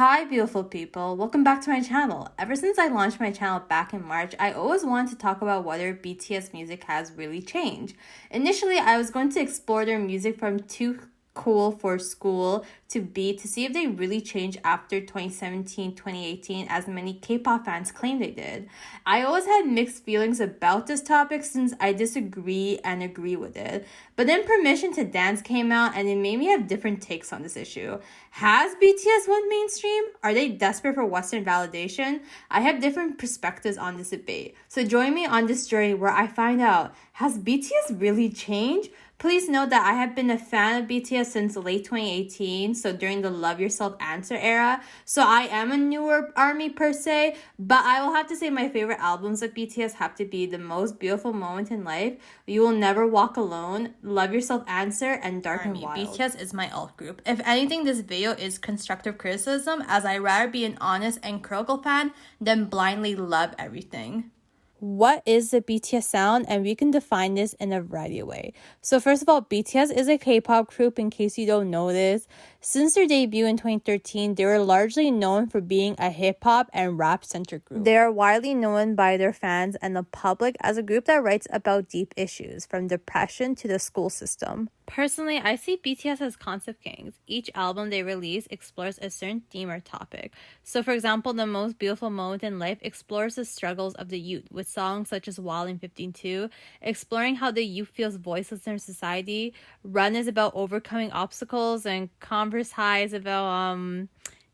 Hi beautiful people, welcome back to my channel. Ever since I launched my channel back in March, I always wanted to talk about whether BTS music has really changed. Initially, I was going to explore their music from Too Cool for School to B to see if they really changed after 2017-2018 as many K-pop fans claim they did. I always had mixed feelings about this topic since I disagree and agree with it. But then Permission to Dance came out and it made me have different takes on this issue. Has BTS went mainstream? Are they desperate for Western validation? I have different perspectives on this debate. So join me on this journey where I find out, has BTS really changed? Please note that I have been a fan of BTS since late 2018, so during the Love Yourself Answer era. So I am a newer army per se, but I will have to say my favorite albums of BTS have to be The Most Beautiful Moment in Life, You Will Never Walk Alone, Love Yourself Answer, and Dark and Wild. BTS is my alt group. If anything, this video is constructive criticism, as I'd rather be an honest and critical fan than blindly love everything. What is the BTS sound? And we can define this in a variety of ways. So first of all, BTS is a K-pop group in case you don't know this. Since their debut in 2013, they were largely known for being a hip-hop and rap-centric group. They are widely known by their fans and the public as a group that writes about deep issues, from depression to the school system. Personally, I see BTS as concept kings. Each album they release explores a certain theme or topic. So for example, The Most Beautiful Moment in Life explores the struggles of the youth, with songs such as Wild and 15-2, exploring how the youth feels voiceless in society. Run is about overcoming obstacles, and Converse High is about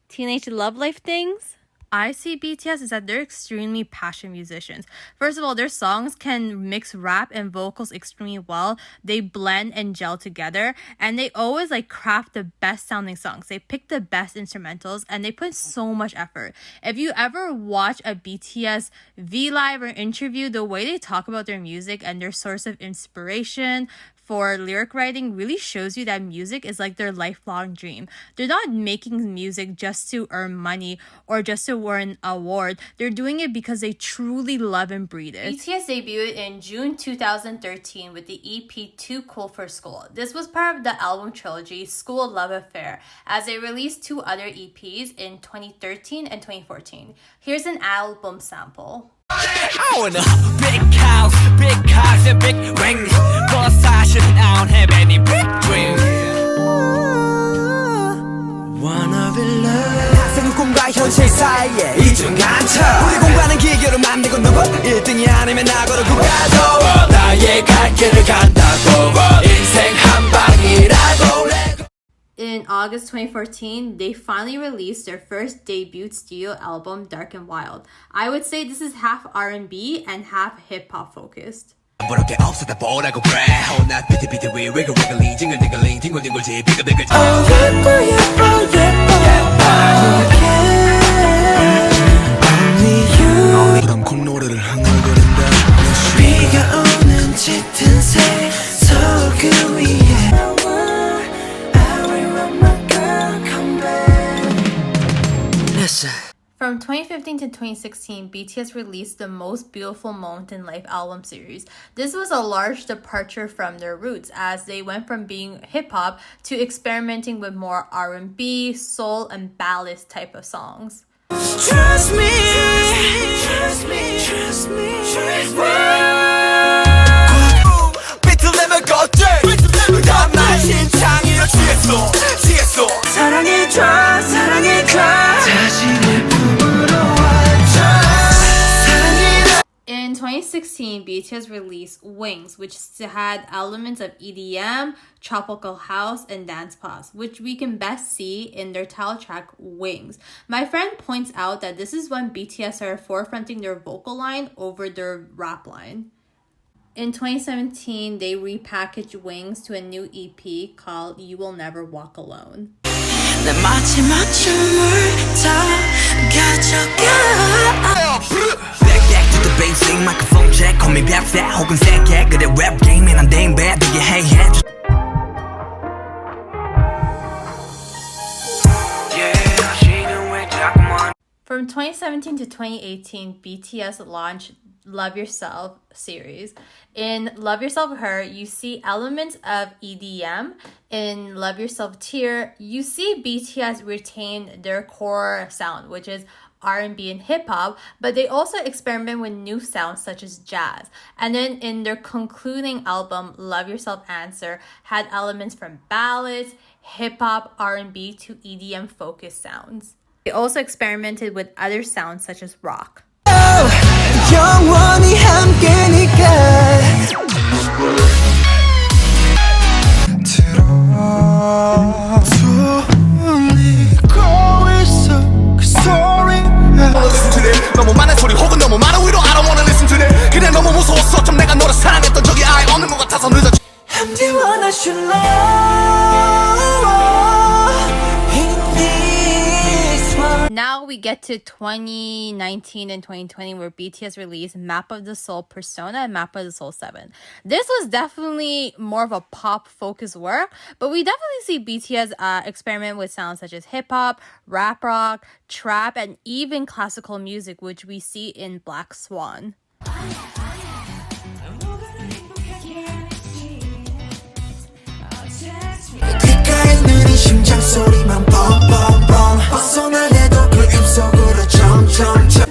teenage love life things. I see BTS is that they're extremely passionate musicians. First of all, their songs can mix rap and vocals extremely well. They blend and gel together, and they always craft the best sounding songs. They pick the best instrumentals, and they put so much effort. If you ever watch a BTS V Live or interview, the way they talk about their music and their source of inspiration for lyric writing really shows you that music is like their lifelong dream. They're not making music just to earn money or just to win an award. They're doing it because they truly love and breathe it. BTS debuted in June 2013 with the EP Too Cool for School. This was part of the album trilogy Skool Luv Affair, as they released two other EPs in 2013 and 2014. Here's an album sample. I want a big house, big cars and big rings, but I don't have any big dreams. Wanna be loved. 학생은 꿈과 현실 사이에 이중간차. 우리 공부하는 기계로 만들고 누구 1등이 아니면 나고로 국가도 나의 갈 길을 간다고 인생 한 방이라고. In August 2014, they finally released their first debut studio album, Dark and Wild. I would say this is half R&B and half hip-hop focused. 부럽게 없었다 보라고 그래 나 비트비트 위 wiggle wiggly 징글징글링 뒹굴뒹굴지 비글비글 예뻐 Only you 그럼 콧노래를 흥얼거린다 비가 오는 짙은 새 소금 위에 From 2015 to 2016, BTS released the Most Beautiful Moment in Life album series. This was a large departure from their roots, as they went from being hip-hop to experimenting with more R&B, soul, and ballad type of songs. Trust me, trust me, trust me, trust me. 비틀내면 걷대 다만 심장이여 취했어 사랑해줘 자신의 품으로 와줘 In 2016, BTS released Wings, which had elements of EDM, tropical house, and dance pops, which we can best see in their title track, Wings. My friend points out that this is when BTS are forefronting their vocal line over their rap line. In 2017, they repackaged Wings to a new EP called You Will Never Walk Alone. 내 마지막 춤을 다 가져가 Back to the basic microphone check Call me back fat 혹은 세게 그래 rap game에 난 damn bad 되게 hey From 2017 to 2018, BTS launched Love Yourself series. In Love Yourself Her, you see elements of EDM. In Love Yourself Tear, you see BTS retain their core sound, which is R&B and hip-hop, but they also experiment with new sounds such as jazz. And then in their concluding album, Love Yourself Answer, had elements from ballads, hip-hop, R&B to EDM-focused sounds. They also experimented with other sounds such as rock. 영원히 함께니까 너무 많은 소리 혹은 너무 많은 위로 I don't wanna listen to it 그냥 너무 무서웠어 좀 내가 너를 사랑했던 적이 아예 없는 것 같아서 늦어 I'm the one I should love Now we get to 2019 and 2020 where BTS released Map of the Soul Persona and Map of the Soul 7. This was definitely more of a pop-focused work, but we definitely see BTS experiment with sounds such as hip-hop, rap rock, trap, and even classical music, which we see in Black Swan. 귓가에 느린 심장 소리만 뻥뻥뻥 벗어나려도 그 입속으로 점점점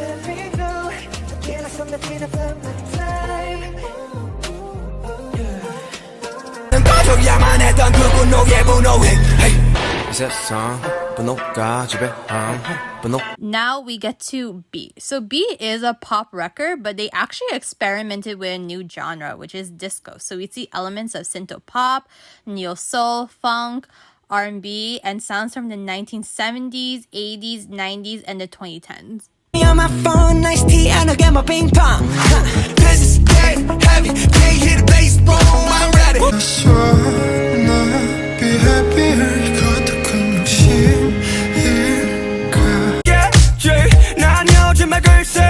꺼줘야만 했던 그 분노의 분노해 이 세상 분노가 지배함 분노 Now we get to B. So B is a pop record, but they actually experimented with a new genre, which is disco. So we see elements of synth pop, neo soul, funk, R&B, and sounds from the 1970s, 80s, 90s, and the 2010s. You're my phone, nice tea, and I get my ping pong. This is dead heavy, can't hit a bass, boom, I'm ready. Be happy, 난 요즘에 글쎄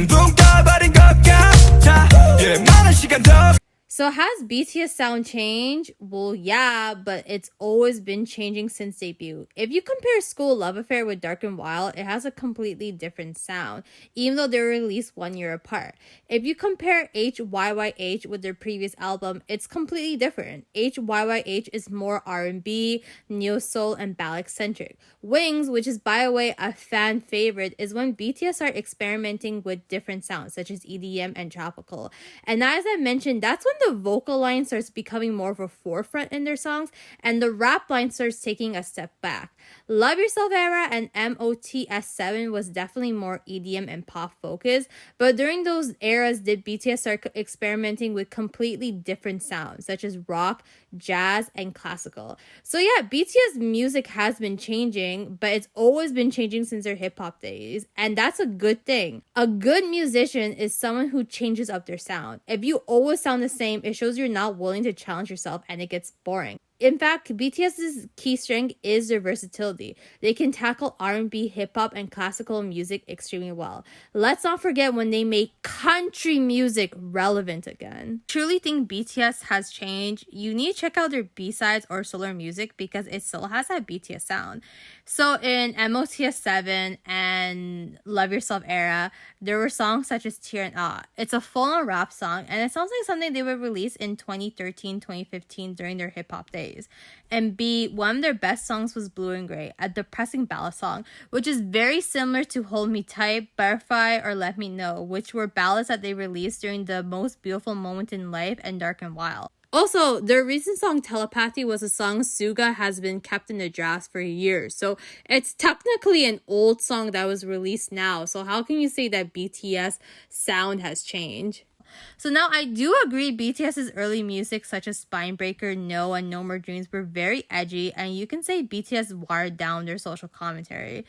붕 떠버린 것 같아 많은 시간 더 So has BTS Sound Change? Well, yeah, but it's always been changing since debut. If you compare Skool Luv Affair with Dark and Wild, it has a completely different sound, even though they were released 1 year apart. If you compare hyyh with their previous album, it's completely different. Hyyh is more R&B, neo-soul, and ballad-centric. Wings, which is by the way a fan favorite, is when BTS start experimenting with different sounds, such as EDM and tropical. And as I mentioned, that's when the vocal line starts becoming more of a forefront in their songs and the rap line starts taking a step back. Love Yourself era and MOTS7 was definitely more EDM and pop focused, but during those eras did BTS start experimenting with completely different sounds such as rock, jazz, and classical. So yeah, BTS music has been changing, but it's always been changing since their hip-hop days, and that's a good thing. A good musician is someone who changes up their sound. If you always sound the same, it shows you're not willing to challenge yourself and it gets boring. In fact, BTS's key strength is their versatility. They can tackle R&B, hip-hop, and classical music extremely well. Let's not forget when they make country music relevant again. Truly think BTS has changed. You need to check out their B-sides or solo music because it still has that BTS sound. So in MOTS7 and Love Yourself era, there were songs such as Tear and Ah. It's a full-on rap song, and it sounds like something they would release in 2013, 2015 during their hip-hop days. And B, one of their best songs was Blue and Gray, a depressing ballad song, which is very similar to Hold Me Tight, Butterfly, or Let Me Know, which were ballads that they released during the most beautiful moment in life and Dark and Wild. Also, their recent song Telepathy was a song Suga has been kept in the drafts for years. So it's technically an old song that was released now. So how can you say that BTS sound has changed? So now I do agree BTS's early music such as Spinebreaker, No, and No More Dreams were very edgy, and you can say BTS watered down their social commentary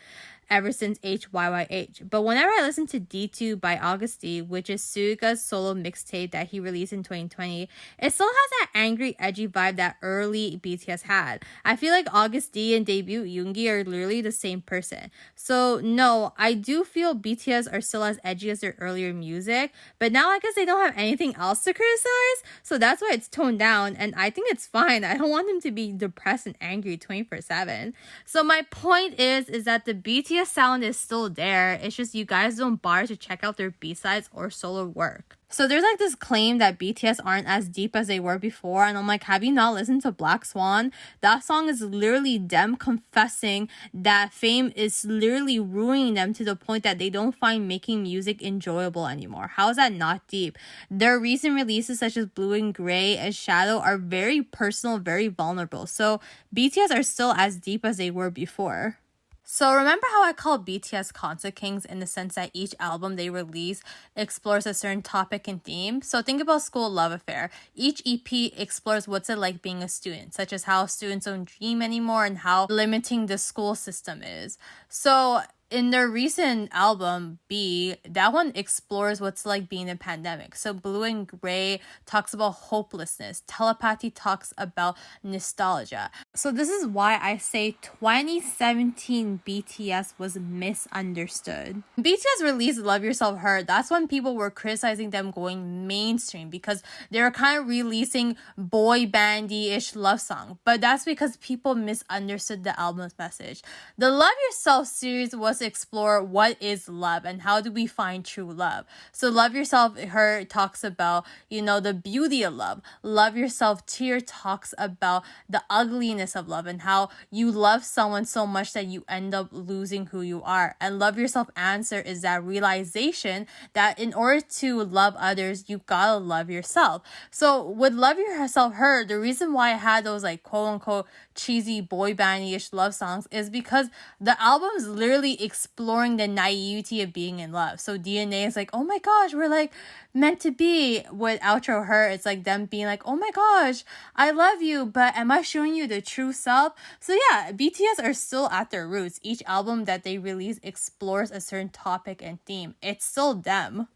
ever since hyyh. But whenever I listen to D2 by August D, which is Suga's solo mixtape that he released in 2020, it still has that angry, edgy vibe that early BTS had. I feel like August D and debut Yoongi are literally the same person. So no, I do feel BTS are still as edgy as their earlier music, but now I guess they don't have anything else to criticize, so that's why it's toned down, and I think it's fine. I don't want them to be depressed and angry 24/7. So my point is that the BTS BTS sound is still there. It's just you guys don't bother to check out their B-sides or solo work. So there's like this claim that BTS aren't as deep as they were before, and I'm like, have you not listened to Black Swan? That song is literally them confessing that fame is literally ruining them to the point that they don't find making music enjoyable anymore. How is that not deep? Their recent releases such as Blue and Gray and Shadow are very personal, very vulnerable. So BTS are still as deep as they were before. So remember how I call BTS Concert Kings in the sense that each album they release explores a certain topic and theme? So think about Skool Luv Affair. Each EP explores what's it like being a student, such as how students don't dream anymore and how limiting the school system is. So in their recent album, B, that one explores what's like being in a pandemic. So Blue and Gray talks about hopelessness. Telepathy talks about nostalgia. So this is why I say 2017 BTS was misunderstood. BTS released Love Yourself Hurt. That's when people were criticizing them going mainstream because they were kind of releasing boy bandy-ish love song. But that's because people misunderstood the album's message. The Love Yourself series was to explore what is love and how do we find true love. So Love Yourself Hurt talks about, the beauty of love. Love Yourself Tear talks about the ugliness of love and how you love someone so much that you end up losing who you are. And Love Yourself Answer is that realization that in order to love others, you gotta love yourself. So with Love Yourself Hurt, the reason why I had those like quote unquote cheesy boy bandy-ish love songs is because the album is literally exploring the naivety of being in love. So DNA is like, oh my gosh, we're like meant to be. With Outro Hurt, it's like them being like, oh my gosh, I love you, but am I showing you the true self? So yeah, BTS are still at their roots. Each album that they release explores a certain topic and theme. It's still them.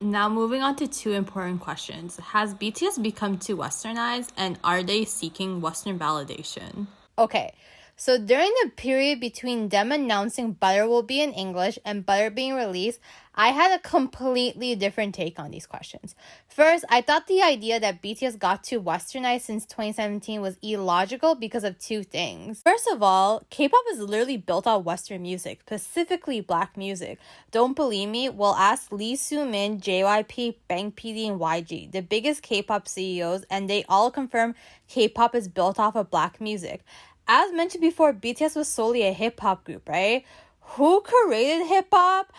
Now moving on to two important questions. Has BTS become too westernized, and are they seeking Western validation? Okay, so during the period between them announcing Butter will be in English and Butter being released, I had a completely different take on these questions. First, I thought the idea that BTS got too westernized since 2017 was illogical because of two things. First of all, K-pop is literally built on Western music, specifically black music. Don't believe me? Well, ask Lee Soo-min, JYP, Bang PD, and YG, the biggest K-pop CEOs, and they all confirm K-pop is built off of black music. As mentioned before, BTS was solely a hip-hop group, right? Who created hip-hop?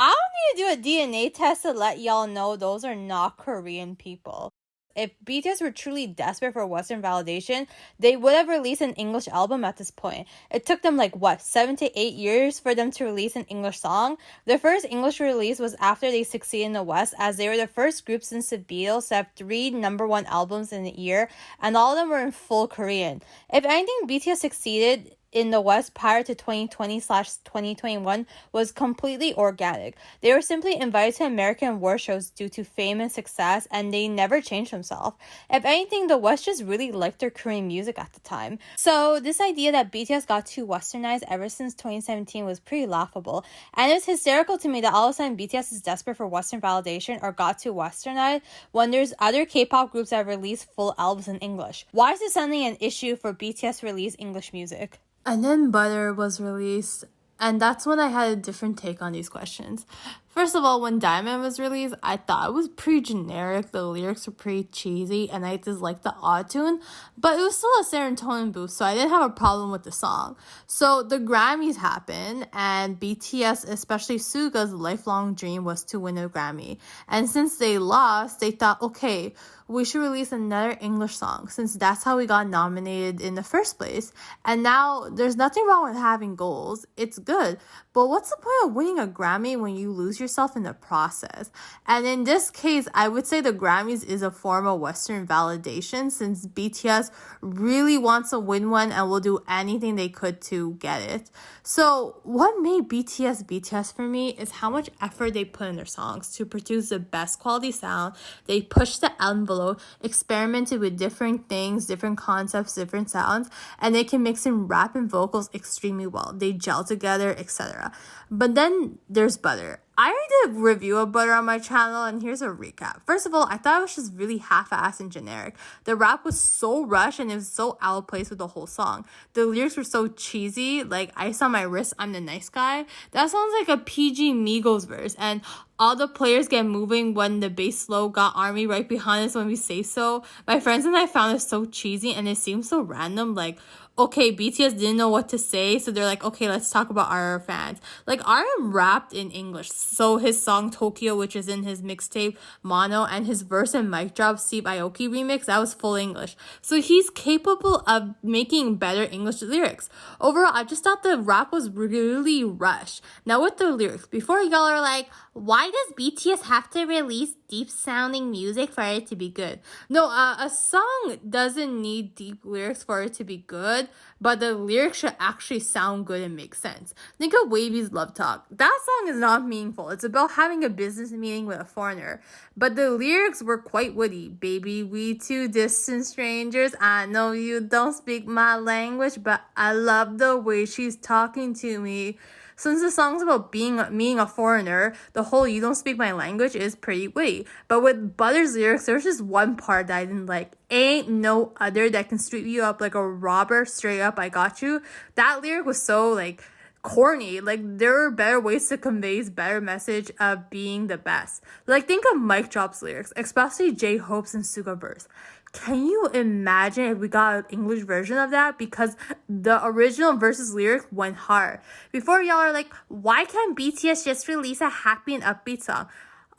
I don't need to do a DNA test to let y'all know those are not Korean people. If BTS were truly desperate for Western validation, they would have released an English album at this point. It took them 7 to 8 years for them to release an English song. Their first English release was after they succeeded in the West, as they were the first group since the Beatles to have 3 #1 albums in a year, and all of them were in full Korean. If anything, BTS succeeded in the West prior to 2020/2021 was completely organic. They were simply invited to American award shows due to fame and success, and they never changed themselves. If anything, the West just really liked their Korean music at the time. So this idea that BTS got too westernized ever since 2017 was pretty laughable, and it's hysterical to me that all of a sudden BTS is desperate for Western validation or got too westernized when there's other K-pop groups that have released full albums in English. Why is this suddenly an issue for BTS to release English music? And then Butter was released, and that's when I had a different take on these questions. First of all, when Dynamite was released, I thought it was pretty generic. The lyrics were pretty cheesy, and I disliked the auto-tune, but it was still a serotonin boost, so I didn't have a problem with the song. So the Grammys happened, and BTS, especially Suga's lifelong dream was to win a Grammy. And since they lost, they thought, okay, we should release another English song, since that's how we got nominated in the first place. And now, there's nothing wrong with having goals. It's good. But what's the point of winning a Grammy when you lose yourself in the process? And in this case, I would say the Grammys is a form of Western validation, since BTS really wants to win one and will do anything they could to get it. So what made BTS BTS for me is how much effort they put in their songs to produce the best quality sound. They pushed the envelope, experimented with different things, different concepts, different sounds, and they can mix in rap and vocals extremely well. They gel together, etc. But then there's Butter. I already did a review of Butter on my channel, and here's a recap. First of all, I thought it was just really half-assed and generic. The rap was so rushed and it was so out of place with the whole song. The lyrics were so cheesy, like ice on my wrist, I'm the nice guy. That sounds like a PG Migos verse, and all the players get moving when the bass slow, got army right behind us when we say so. My friends and I found it so cheesy and it seems so random, like, okay, BTS didn't know what to say, so they're like, okay, let's talk about our fans. Like, RM rapped in English, so his song Tokyo, which is in his mixtape Mono, and his verse and mic drop Steve Aoki remix, that was full English. So he's capable of making better English lyrics. Overall, I just thought the rap was really rushed. Now with the lyrics, before y'all are like, why does BTS have to release deep sounding music for it to be good? No, a song doesn't need deep lyrics for it to be good, but the lyrics should actually sound good and make sense. Think of Wavy's Love Talk. That song is not meaningful. It's about having a business meeting with a foreigner. But the lyrics were quite witty. Baby, we two distant strangers. I know you don't speak my language, but I love the way she's talking to me. Since the song's about being a foreigner, the whole you don't speak my language is pretty witty. But with Butter's lyrics, there's just one part that I didn't like. Ain't no other that can sweep you up like a robber, straight up, I got you. That lyric was so, like, corny. Like, there are better ways to convey better message of being the best. Like, think of Mic Drop's lyrics, especially JHope's and Suga verse. Can you imagine if we got an English version of that? Because the original versus lyrics went hard. Before y'all are like, why can't BTS just release a happy and upbeat song?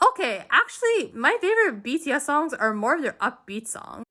Okay, actually, my favorite BTS songs are more of their upbeat songs.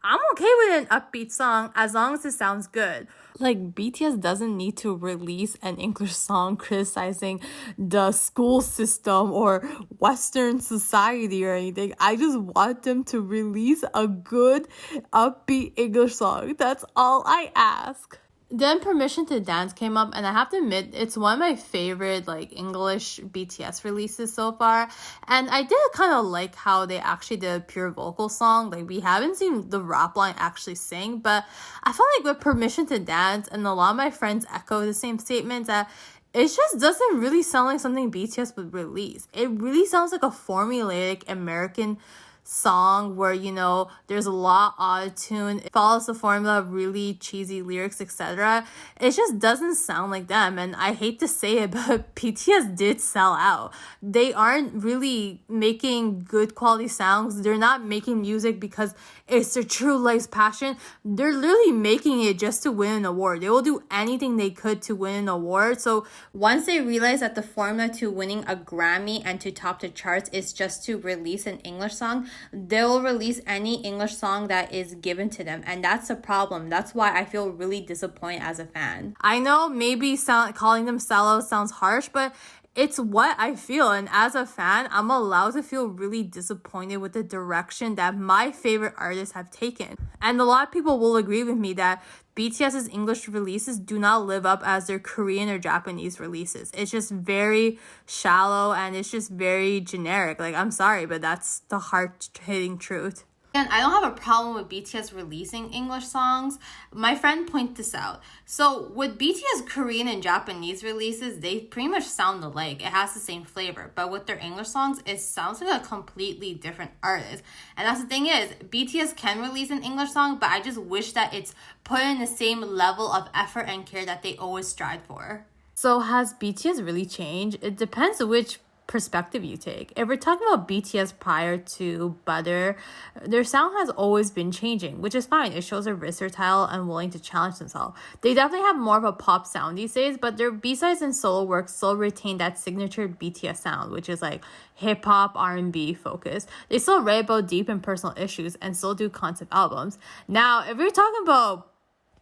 I'm okay with an upbeat song as long as it sounds good. Like, BTS doesn't need to release an English song criticizing the school system or Western society or anything. I just want them to release a good, upbeat English song. That's all I ask. Then Permission to Dance came up, and I have to admit, it's one of my favorite, like, English BTS releases so far. And I did kind of like how they actually did a pure vocal song. Like, we haven't seen the rap line actually sing, but I felt like with Permission to Dance, and a lot of my friends echo the same statements, that it just doesn't really sound like something BTS would release. It really sounds like a formulaic American song where, you know, there's a lot auto-tune, it follows the formula of really cheesy lyrics, etc. It just doesn't sound like them, and I hate to say it, but BTS did sell out. They aren't really making good quality sounds. They're not making music because it's their true life's passion. They're literally making it just to win an award. They will do anything they could to win an award. So once they realize that the formula to winning a Grammy and to top the charts is just to release an English song, they'll release any English song that is given to them, and that's a problem. That's why I feel really disappointed as a fan. I know maybe calling them sellouts sounds harsh, but it's what I feel, and as a fan, I'm allowed to feel really disappointed with the direction that my favorite artists have taken. And a lot of people will agree with me that BTS's English releases do not live up as their Korean or Japanese releases. It's just very shallow and it's just very generic. Like, I'm sorry, but that's the hard-hitting truth. And I don't have a problem with BTS releasing English songs. My friend pointed this out. So with BTS Korean and Japanese releases, they pretty much sound alike. It has the same flavor. But with their English songs, it sounds like a completely different artist. And that's the thing is, BTS can release an English song, but I just wish that it's put in the same level of effort and care that they always strive for. So has BTS really changed? It depends on which perspective you take. If we're talking about BTS prior to Butter, their sound has always been changing, which is fine. It shows they're versatile and willing to challenge themselves. They definitely have more of a pop sound these days, but their B-sides and solo work still retain that signature BTS sound, which is like hip-hop, R&B focus. They still write about deep and personal issues and still do concept albums. Now, if we're talking about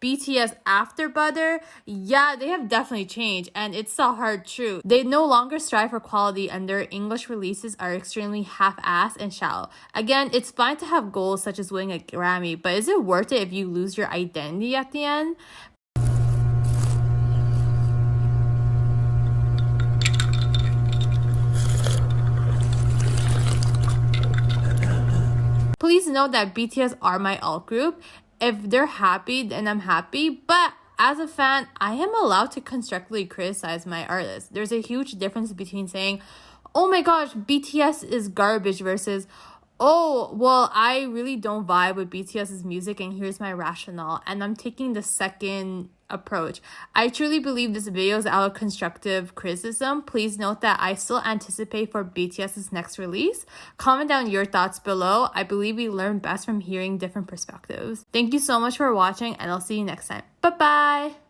BTS after Butter, yeah, they have definitely changed, and it's the hard truth. They no longer strive for quality, and their English releases are extremely half-assed and shallow. Again, it's fine to have goals such as winning a Grammy, but is it worth it if you lose your identity at the end? note that BTS are my alt group. If they're happy, then I'm happy. But as a fan, I am allowed to constructively criticize my artist. There's a huge difference between saying, oh my gosh, BTS is garbage versus, oh, well, I really don't vibe with BTS's music and here's my rationale. And I'm taking the second approach. I truly believe this video is out of constructive criticism. Please note that I still anticipate for BTS's next release. Comment down your thoughts below. I believe we learn best from hearing different perspectives. Thank you so much for watching and I'll see you next time. Bye-bye!